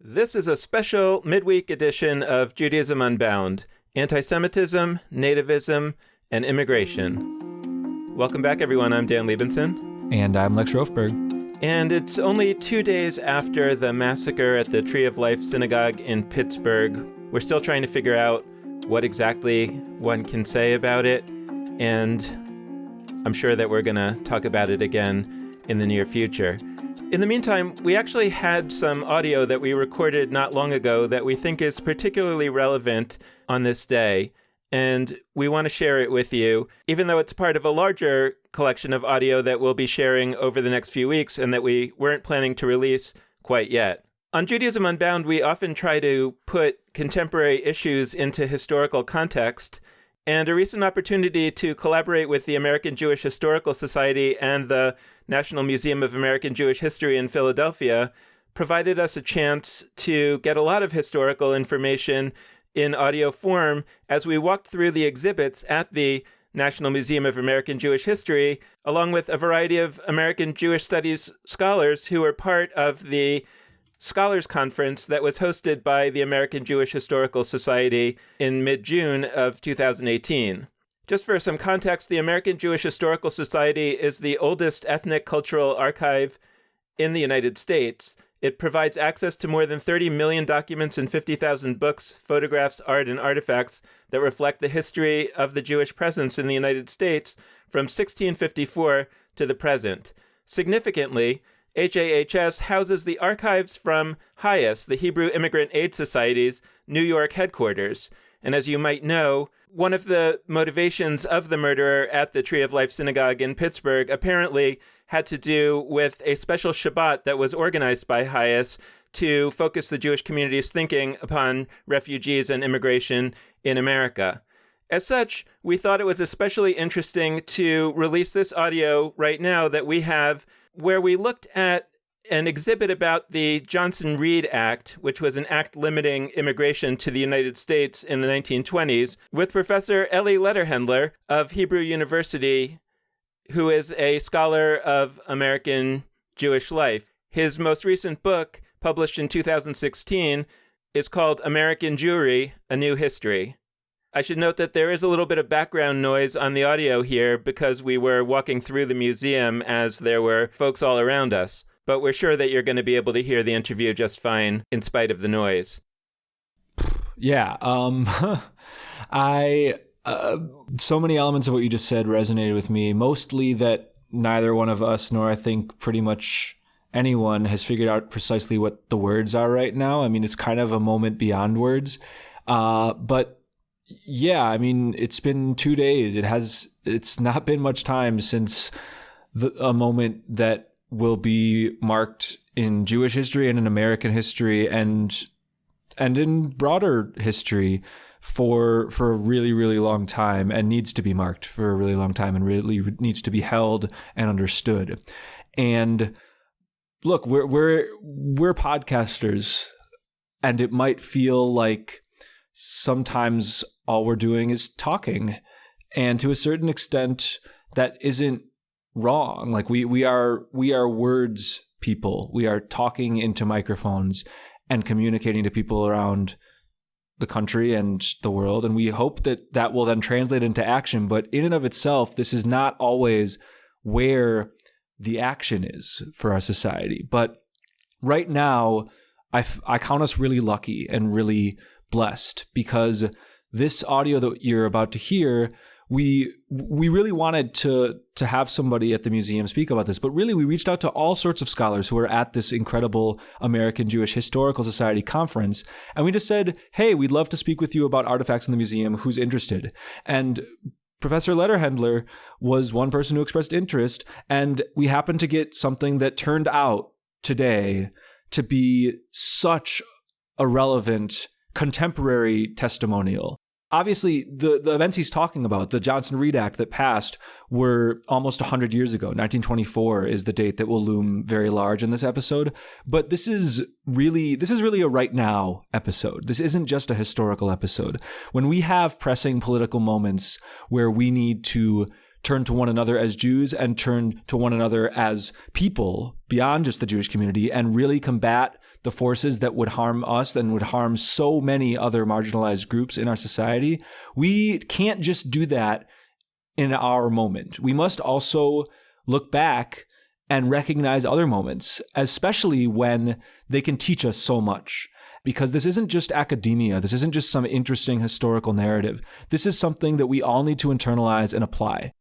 This is a special midweek edition of Judaism Unbound, Antisemitism, Nativism, and Immigration. Welcome back, everyone. I'm Dan Liebenson. And I'm Lex Rofberg. And it's only 2 days after the massacre at the Tree of Life Synagogue in Pittsburgh. We're still trying to figure out what exactly one can say about it, and I'm sure that we're going to talk about it again in the near future. In the meantime, we actually had some audio that we recorded not long ago that we think is particularly relevant on this day, and we want to share it with you, even though it's part of a larger collection of audio that we'll be sharing over the next few weeks and that we weren't planning to release quite yet. On Judaism Unbound, we often try to put contemporary issues into historical context, and a recent opportunity to collaborate with the American Jewish Historical Society and the National Museum of American Jewish History in Philadelphia provided us a chance to get a lot of historical information in audio form as we walked through the exhibits at the National Museum of American Jewish History, along with a variety of American Jewish Studies scholars who were part of the Scholars Conference that was hosted by the American Jewish Historical Society in mid-June of 2018. Just for some context, the American Jewish Historical Society is the oldest ethnic cultural archive in the United States. It provides access to more than 30 million documents and 50,000 books, photographs, art, and artifacts that reflect the history of the Jewish presence in the United States from 1654 to the present. Significantly, HAHS houses the archives from HIAS, the Hebrew Immigrant Aid Society's New York headquarters. And as you might know, one of the motivations of the murderer at the Tree of Life Synagogue in Pittsburgh apparently had to do with a special Shabbat that was organized by HIAS to focus the Jewish community's thinking upon refugees and immigration in America. As such, we thought it was especially interesting to release this audio right now that we have, where we looked at an exhibit about the Johnson-Reed Act, which was an act limiting immigration to the United States in the 1920s, with Professor Eli Lederhendler of Hebrew University, who is a scholar of American Jewish life. His most recent book, published in 2016, is called American Jewry, A New History. I should note that there is a little bit of background noise on the audio here because we were walking through the museum as there were folks all around us. But we're sure that you're going to be able to hear the interview just fine in spite of the noise. Yeah, so many elements of what you just said resonated with me, mostly that neither one of us, nor I think pretty much anyone, has figured out precisely what the words are right now. I mean, it's kind of a moment beyond words. But yeah, I mean, it's been 2 days. It's not been much time since a moment that will be marked in Jewish history and in American history and in broader history for a really, really long time, and needs to be marked for a really long time and really needs to be held and understood. And look, we're podcasters, and it might feel like sometimes all we're doing is talking, and to a certain extent that isn't wrong. Like we are words people. We are talking into microphones and communicating to people around the country and the world. And we hope that will then translate into action. But in and of itself, this is not always where the action is for our society. But right now, I count us really lucky and really blessed, because this audio that you're about to hear, we really wanted to have somebody at the museum speak about this, but really we reached out to all sorts of scholars who were at this incredible American Jewish Historical Society conference, and we just said, hey, we'd love to speak with you about artifacts in the museum. Who's interested? And Professor Lederhendler was one person who expressed interest, and we happened to get something that turned out today to be such a relevant contemporary testimonial. Obviously, the events he's talking about, the Johnson-Reed Act that passed, were almost 100 years ago. 1924 is the date that will loom very large in this episode. But this is really a right now episode. This isn't just a historical episode. When we have pressing political moments where we need to turn to one another as Jews and turn to one another as people beyond just the Jewish community and really combat the forces that would harm us and would harm so many other marginalized groups in our society, we can't just do that in our moment. We must also look back and recognize other moments, especially when they can teach us so much. Because this isn't just academia. This isn't just some interesting historical narrative. This is something that we all need to internalize and apply.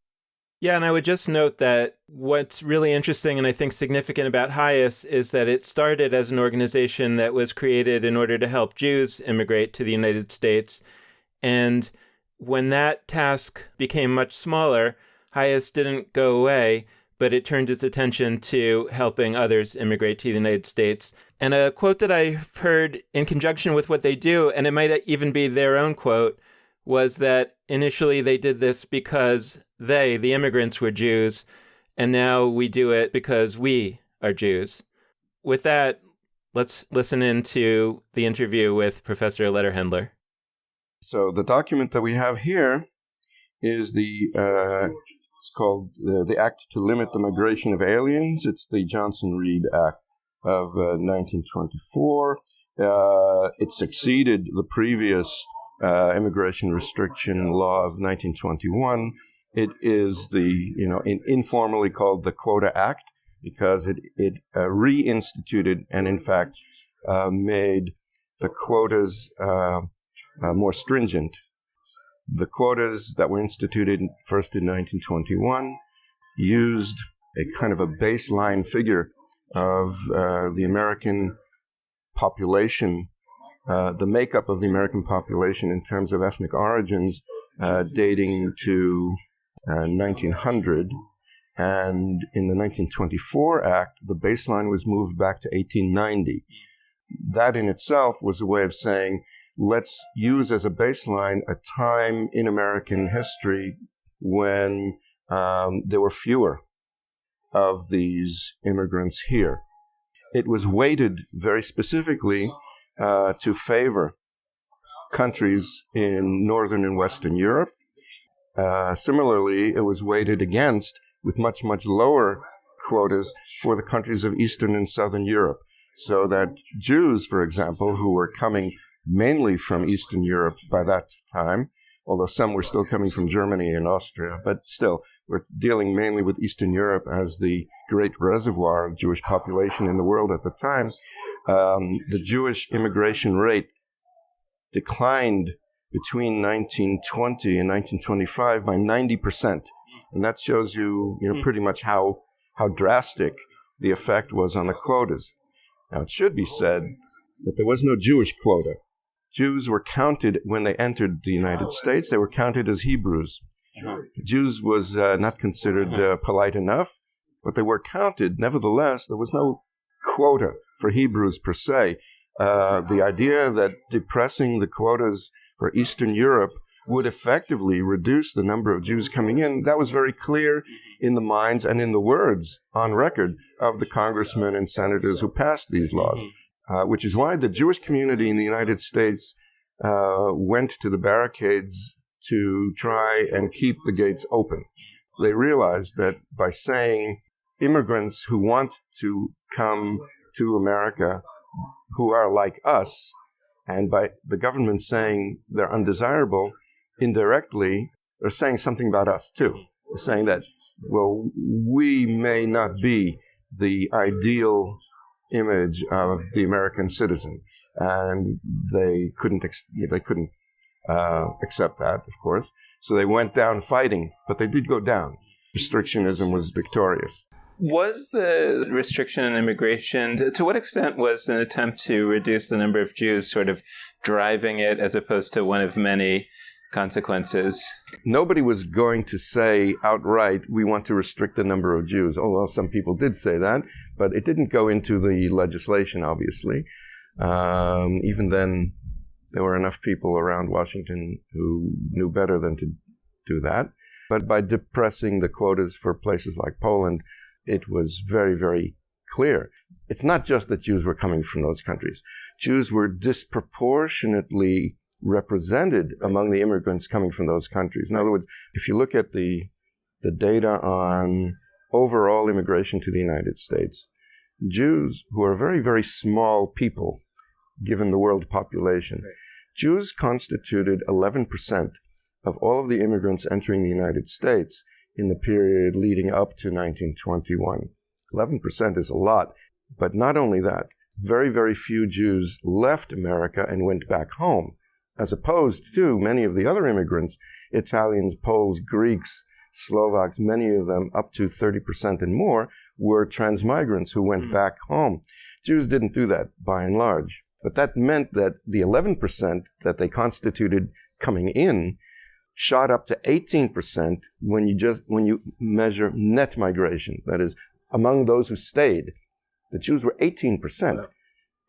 Yeah, and I would just note that what's really interesting and I think significant about HIAS is that it started as an organization that was created in order to help Jews immigrate to the United States. And when that task became much smaller, HIAS didn't go away, but it turned its attention to helping others immigrate to the United States. And a quote that I've heard in conjunction with what they do, and it might even be their own quote, was that initially they did this because they, the immigrants, were Jews, and now we do it because we are Jews. With that, let's listen into the interview with Professor Lederhendler. So the document that we have here is it's called the Act to Limit the Migration of Aliens. It's the Johnson-Reed Act of 1924. It succeeded the previous immigration restriction law of 1921. It is informally called the Quota Act because it reinstituted and in fact made the quotas more stringent. The quotas that were instituted first in 1921 used a kind of a baseline figure of the American population, the makeup of the American population in terms of ethnic origins dating to 1900. And in the 1924 Act, the baseline was moved back to 1890. That in itself was a way of saying, let's use as a baseline a time in American history when there were fewer of these immigrants here. It was weighted very specifically to favor countries in Northern and Western Europe. Similarly, it was weighted against, with much, much lower quotas, for the countries of Eastern and Southern Europe. So that Jews, for example, who were coming mainly from Eastern Europe by that time, although some were still coming from Germany and Austria, but still, we're dealing mainly with Eastern Europe as the great reservoir of Jewish population in the world at the time. The Jewish immigration rate declined between 1920 and 1925 by 90%. And that shows you, pretty much how drastic the effect was on the quotas. Now, it should be said that there was no Jewish quota. Jews were counted when they entered the United States. They were counted as Hebrews. Jews was not considered polite enough, but they were counted. Nevertheless, there was no quota for Hebrews per se. The idea that depressing the quotas for Eastern Europe would effectively reduce the number of Jews coming in, that was very clear in the minds and in the words on record of the congressmen and senators who passed these laws, which is why the Jewish community in the United States went to the barricades to try and keep the gates open. They realized that by saying immigrants who want to come to America, who are like us, and by the government saying they're undesirable, indirectly, they're saying something about us too. They're saying that, well, we may not be the ideal image of the American citizen, and they couldn't accept that, of course. So they went down fighting, but they did go down. Restrictionism was victorious. Was the restriction on immigration, to what extent was an attempt to reduce the number of Jews sort of driving it as opposed to one of many consequences? Nobody was going to say outright, we want to restrict the number of Jews, although some people did say that, but it didn't go into the legislation, obviously. Even then, there were enough people around Washington who knew better than to do that. But by depressing the quotas for places like Poland, it was very, very clear. It's not just that Jews were coming from those countries. Jews were disproportionately represented among the immigrants coming from those countries. In other words, if you look at the data on overall immigration to the United States, Jews, who are a very, very small people, given the world population, right. Jews constituted 11% of all of the immigrants entering the United States in the period leading up to 1921. 11% is a lot, but not only that, very, very few Jews left America and went back home, as opposed to many of the other immigrants, Italians, Poles, Greeks, Slovaks, many of them, up to 30% and more, were transmigrants who went back home. Jews didn't do that, by and large. But that meant that the 11% that they constituted coming in shot up to 18% when you measure net migration. That is, among those who stayed, the Jews were 18%.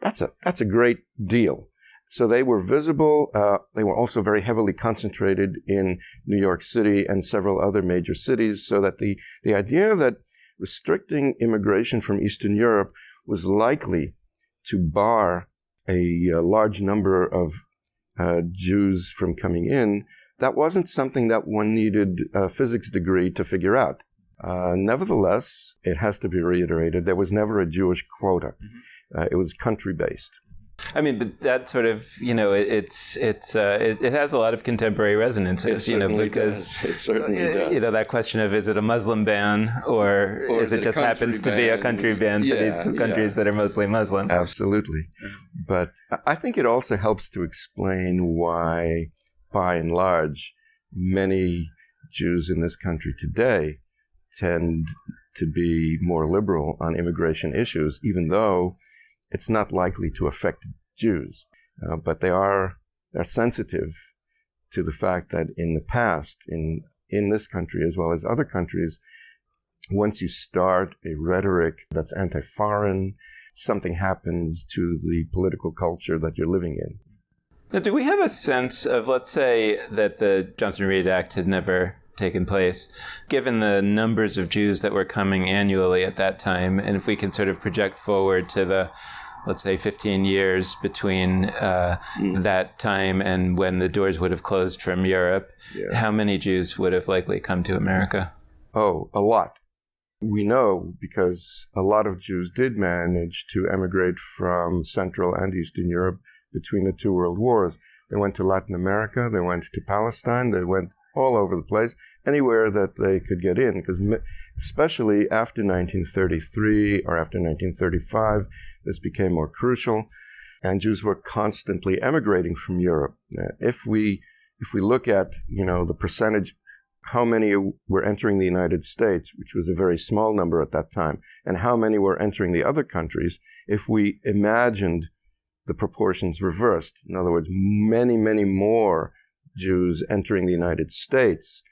That's a great deal. So they were visible. They were also very heavily concentrated in New York City and several other major cities, so that the idea that restricting immigration from Eastern Europe was likely to bar a large number of Jews from coming in, that wasn't something that one needed a physics degree to figure out. Nevertheless, it has to be reiterated, there was never a Jewish quota. It was country-based. I mean, but that sort of, it has a lot of contemporary resonances, because it certainly does. That question of, is it a Muslim ban or is it just happens to be a country ban for these countries that are mostly Muslim? Absolutely. But I think it also helps to explain why, by and large, many Jews in this country today tend to be more liberal on immigration issues, even though it's not likely to affect Jews. But they're sensitive to the fact that in the past, in this country as well as other countries, once you start a rhetoric that's anti-foreign, something happens to the political culture that you're living in. Now, do we have a sense of, let's say, that the Johnson-Reed Act had never taken place, given the numbers of Jews that were coming annually at that time, and if we can sort of project forward to the, let's say, 15 years between that time and when the doors would have closed from Europe, how many Jews would have likely come to America? Oh, a lot. We know because a lot of Jews did manage to emigrate from Central and Eastern Europe between the two world wars. They went to Latin America, they went to Palestine, they went all over the place, anywhere that they could get in, because especially after 1933 or after 1935, this became more crucial, and Jews were constantly emigrating from Europe. If we look at, the percentage, how many were entering the United States, which was a very small number at that time, and how many were entering the other countries, if we imagined the proportions reversed, in other words, many, many more Jews entering the United States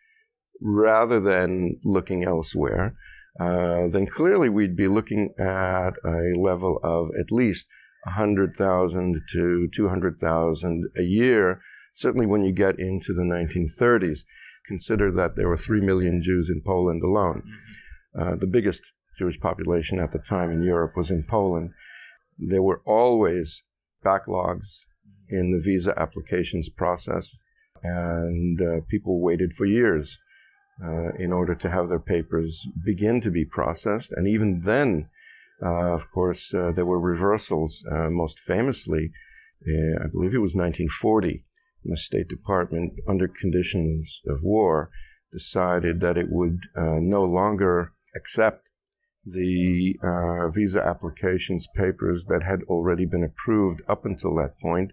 rather than looking elsewhere, then clearly we'd be looking at a level of at least 100,000 to 200,000 a year, certainly when you get into the 1930s. Consider that there were 3 million Jews in Poland alone. The biggest Jewish population at the time in Europe was in Poland. There were always backlogs in the visa applications process, and people waited for years in order to have their papers begin to be processed. And even then, of course, there were reversals. Most famously, I believe it was 1940, the State Department, under conditions of war, decided that it would no longer accept the visa applications papers that had already been approved up until that point.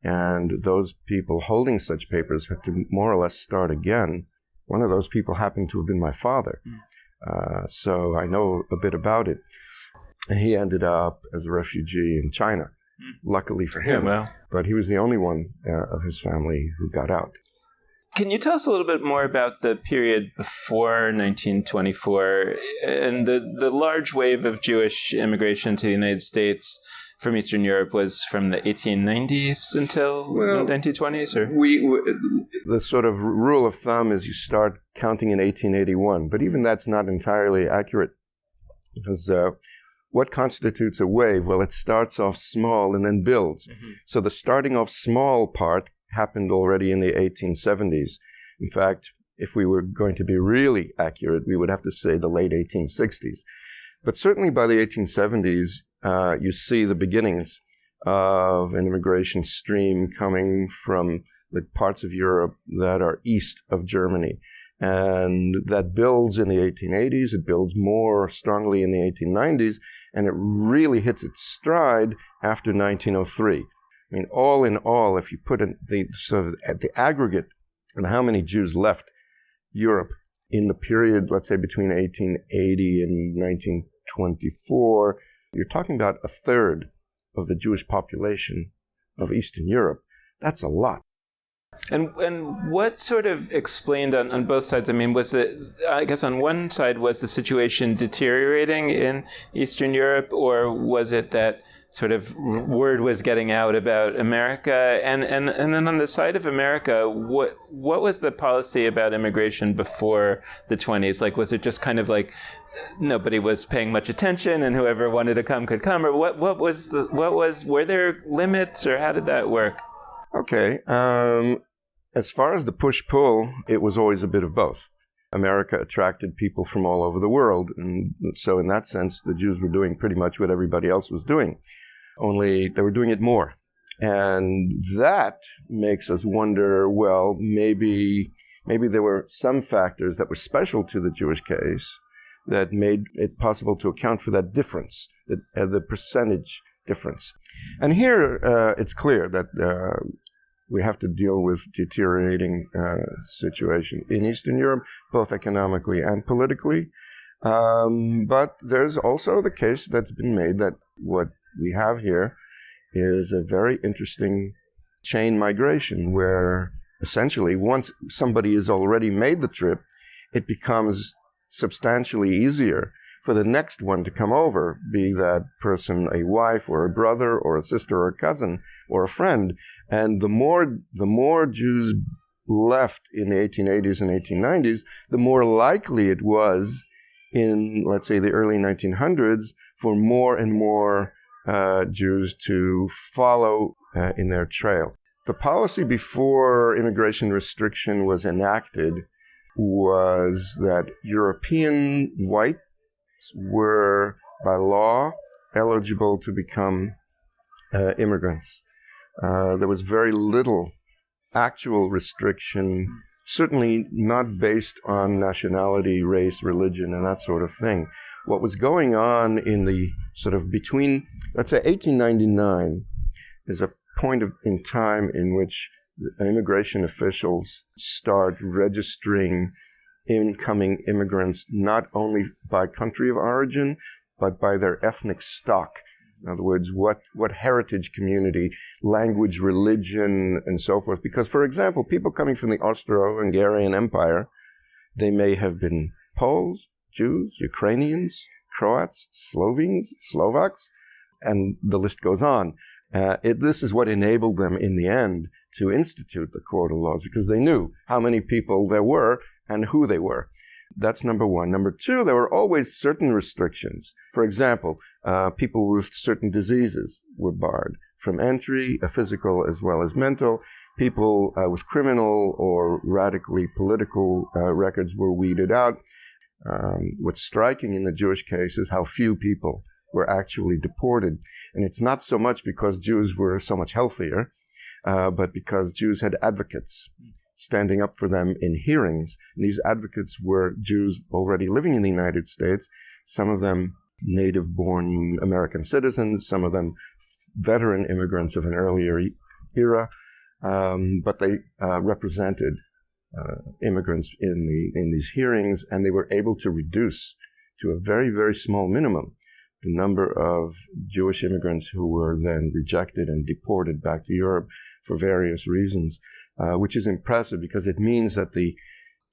And those people holding such papers had to more or less start again. One of those people happened to have been my father. So I know a bit about it. He ended up as a refugee in China, luckily for him. But he was the only one of his family who got out. Can you tell us a little bit more about the period before 1924 and the large wave of Jewish immigration to the United States from Eastern Europe was from the 1890s until the 1920s? Or? The sort of rule of thumb is you start counting in 1881, but even that's not entirely accurate, because what constitutes a wave? Well, it starts off small and then builds. So the starting off small part happened already in the 1870s. In fact, if we were going to be really accurate, we would have to say the late 1860s. But certainly by the 1870s, you see the beginnings of an immigration stream coming from the parts of Europe that are east of Germany. And that builds in the 1880s, it builds more strongly in the 1890s, and it really hits its stride after 1903. I mean, all in all, if you put in at the aggregate and how many Jews left Europe in the period, let's say between 1880 and 1924, you're talking about a third of the Jewish population of Eastern Europe. That's a lot. And what sort of explained on both sides? I mean, I guess on one side, was the situation deteriorating in Eastern Europe, or was it that sort of word was getting out about America? And then on the side of America, what was the policy about immigration before the 20s? Like, was it just kind of like nobody was paying much attention and whoever wanted to come could come? Or were there limits, or how did that work? Okay. As far as the push-pull, it was always a bit of both. America attracted people from all over the world, and so in that sense, the Jews were doing pretty much what everybody else was doing, only they were doing it more. And that makes us wonder, well, maybe there were some factors that were special to the Jewish case that made it possible to account for that difference, the percentage difference. And here it's clear that we have to deal with deteriorating situation in Eastern Europe, both economically and politically. But there's also the case that's been made that what we have here is a very interesting chain migration, where essentially once somebody has already made the trip, it becomes substantially easier for the next one to come over, be that person a wife or a brother or a sister or a cousin or a friend. And the more Jews left in the 1880s and 1890s, the more likely it was in, let's say, the early 1900s for more and more Jews to follow in their trail. The policy before immigration restriction was enacted was that European whites were, by law, eligible to become immigrants. There was very little actual restriction, certainly not based on nationality, race, religion, and that sort of thing. What was going on in the sort of between, let's say, 1899 is a point in time in which the immigration officials start registering incoming immigrants not only by country of origin, but by their ethnic stock. In other words, what heritage community, language, religion, and so forth. Because, for example, people coming from the Austro-Hungarian Empire, they may have been Poles, Jews, Ukrainians, Croats, Slovenes, Slovaks, and the list goes on. This is what enabled them in the end to institute the quota laws, because they knew how many people there were and who they were. That's number one. Number two, there were always certain restrictions. For example, people with certain diseases were barred from entry, physical as well as mental. People with criminal or radically political records were weeded out. What's striking in the Jewish case is how few people were actually deported. And it's not so much because Jews were so much healthier, but because Jews had advocates standing up for them in hearings. And these advocates were Jews already living in the United States, some of them native-born American citizens, some of them veteran immigrants of an earlier era, but they represented immigrants in these hearings, and they were able to reduce to a very, very small minimum the number of Jewish immigrants who were then rejected and deported back to Europe for various reasons, which is impressive because it means that the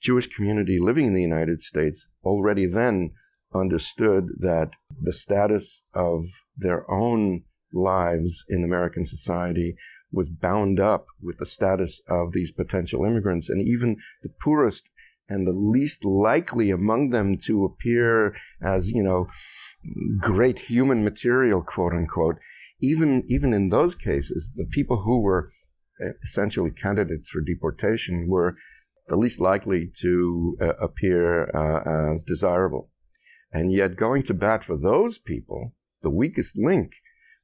Jewish community living in the United States already then understood that the status of their own lives in American society was bound up with the status of these potential immigrants, and even the poorest and the least likely among them to appear as, great human material, quote unquote, even in those cases, the people who were essentially candidates for deportation were the least likely to appear as desirable. And yet going to bat for those people, the weakest link,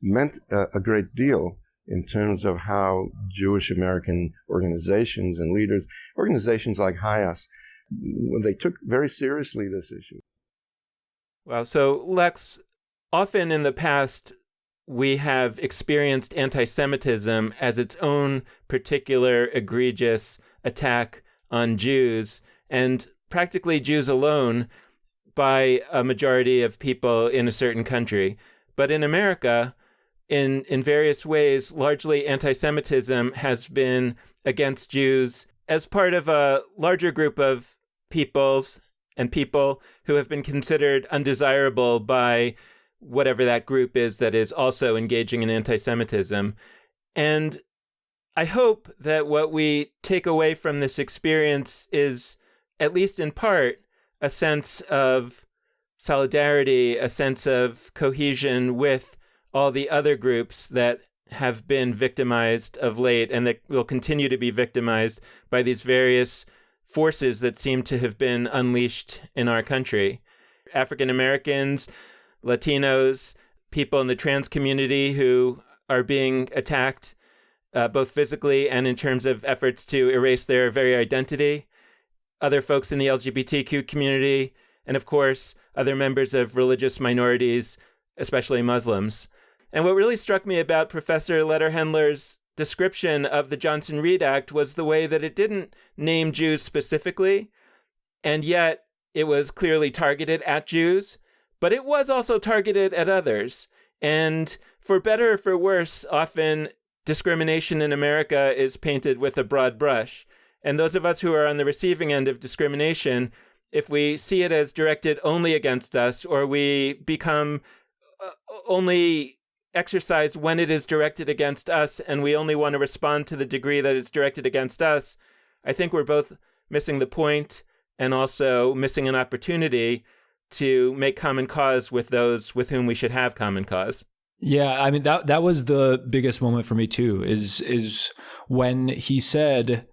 meant a great deal in terms of how Jewish American organizations and leaders, organizations like HIAS, they took very seriously this issue. Well, so Lex, often in the past, we have experienced anti-Semitism as its own particular egregious attack on Jews, and practically Jews alone, by a majority of people in a certain country. But in America, in various ways, largely anti-Semitism has been against Jews as part of a larger group of peoples and people who have been considered undesirable by whatever that group is that is also engaging in anti-Semitism. And I hope that what we take away from this experience is, at least in part, a sense of solidarity, a sense of cohesion with all the other groups that have been victimized of late and that will continue to be victimized by these various forces that seem to have been unleashed in our country. African Americans, Latinos, people in the trans community who are being attacked, both physically and in terms of efforts to erase their very identity, other folks in the LGBTQ community, and of course, other members of religious minorities, especially Muslims. And what really struck me about Professor Lederhendler's description of the Johnson-Reed Act was the way that it didn't name Jews specifically, and yet it was clearly targeted at Jews, but it was also targeted at others. And for better or for worse, often discrimination in America is painted with a broad brush. And those of us who are on the receiving end of discrimination, if we see it as directed only against us, or we become only exercise when it is directed against us, and we only want to respond to the degree that it's directed against us, I think we're both missing the point and also missing an opportunity to make common cause with those with whom we should have common cause. Yeah, I mean, that was the biggest moment for me too, is when he said,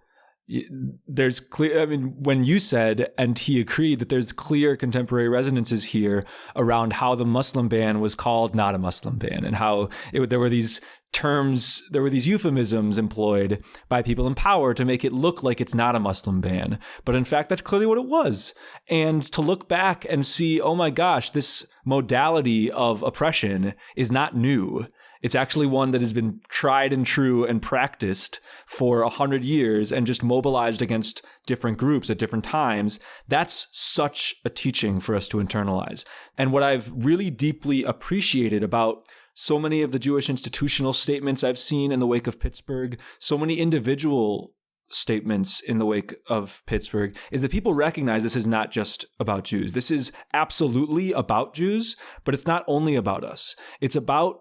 there's clear, I mean, when you said, and he agreed, that there's clear contemporary resonances here around how the Muslim ban was called not a Muslim ban, and how there were these terms, there were these euphemisms employed by people in power to make it look like it's not a Muslim ban. But in fact, that's clearly what it was. And to look back and see, oh my gosh, this modality of oppression is not new. It's actually one that has been tried and true and practiced for 100 years and just mobilized against different groups at different times. That's such a teaching for us to internalize. And what I've really deeply appreciated about so many of the Jewish institutional statements I've seen in the wake of Pittsburgh, so many individual statements in the wake of Pittsburgh, is that people recognize this is not just about Jews. This is absolutely about Jews, but it's not only about us. It's about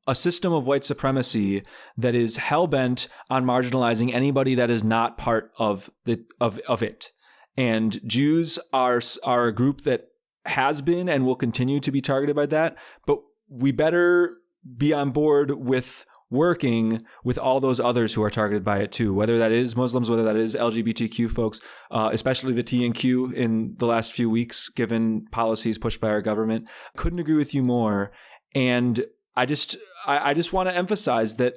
a system of white supremacy that is hell-bent on marginalizing anybody that is not part of it. And Jews are a group that has been and will continue to be targeted by that, but we better be on board with working with all those others who are targeted by it too, whether that is Muslims, whether that is LGBTQ folks, especially the T and Q in the last few weeks, given policies pushed by our government. Couldn't agree with you more. And I just want to emphasize that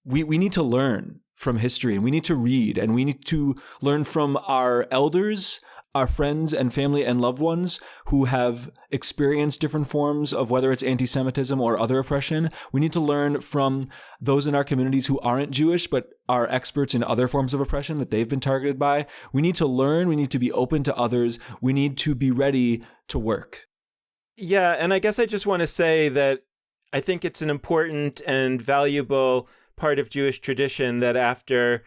we need to learn from history, and we need to read, and we need to learn from our elders, our friends and family and loved ones who have experienced different forms of whether it's anti-Semitism or other oppression. We need to learn from those in our communities who aren't Jewish but are experts in other forms of oppression that they've been targeted by. We need to learn. We need to be open to others. We need to be ready to work. Yeah, and I guess I just want to say that I think it's an important and valuable part of Jewish tradition that after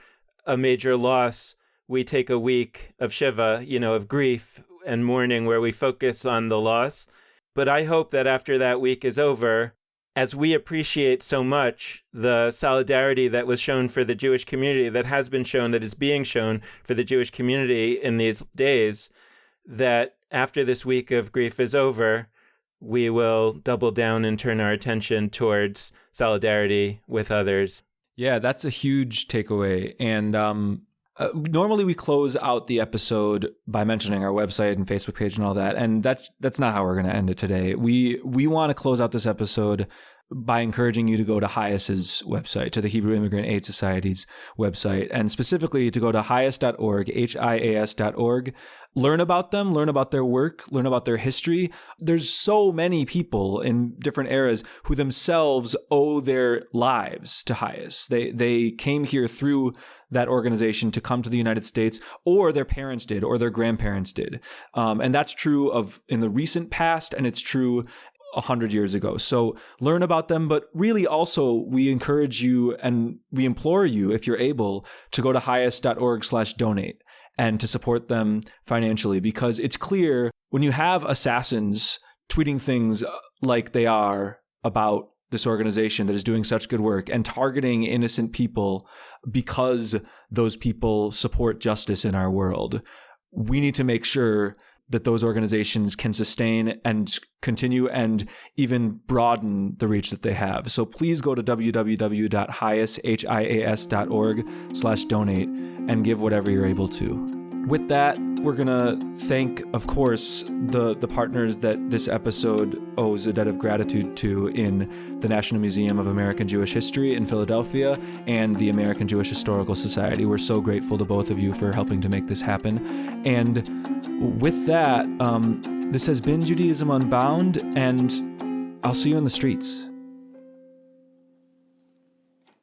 a major loss, we take a week of Shiva, of grief and mourning where we focus on the loss. But I hope that after that week is over, as we appreciate so much the solidarity that was shown for the Jewish community, that has been shown, that is being shown for the Jewish community in these days, that after this week of grief is over, we will double down and turn our attention towards solidarity with others. Yeah, that's a huge takeaway. And Normally we close out the episode by mentioning our website and Facebook page and all that, and that's not how we're going to end it today. We want to close out this episode by encouraging you to go to HIAS's website, to the Hebrew Immigrant Aid Society's website, and specifically to go to hias.org, HIAS.org. Learn about them, learn about their work, learn about their history. There's so many people in different eras who themselves owe their lives to HIAS. They came here through that organization to come to the United States, or their parents did, or their grandparents did. And that's true in the recent past, and it's true 100 years ago. So learn about them, but really also we encourage you and we implore you, if you're able, to go to hias.org/donate and to support them financially, because it's clear when you have assassins tweeting things like they are about this organization that is doing such good work and targeting innocent people because those people support justice in our world, we need to make sure that those organizations can sustain and continue and even broaden the reach that they have. So please go to www.hias.org/donate and give whatever you're able to. With that, we're going to thank, of course, the partners that this episode owes a debt of gratitude to in the National Museum of American Jewish History in Philadelphia and the American Jewish Historical Society. We're so grateful to both of you for helping to make this happen. And with that, this has been Judaism Unbound, and I'll see you in the streets.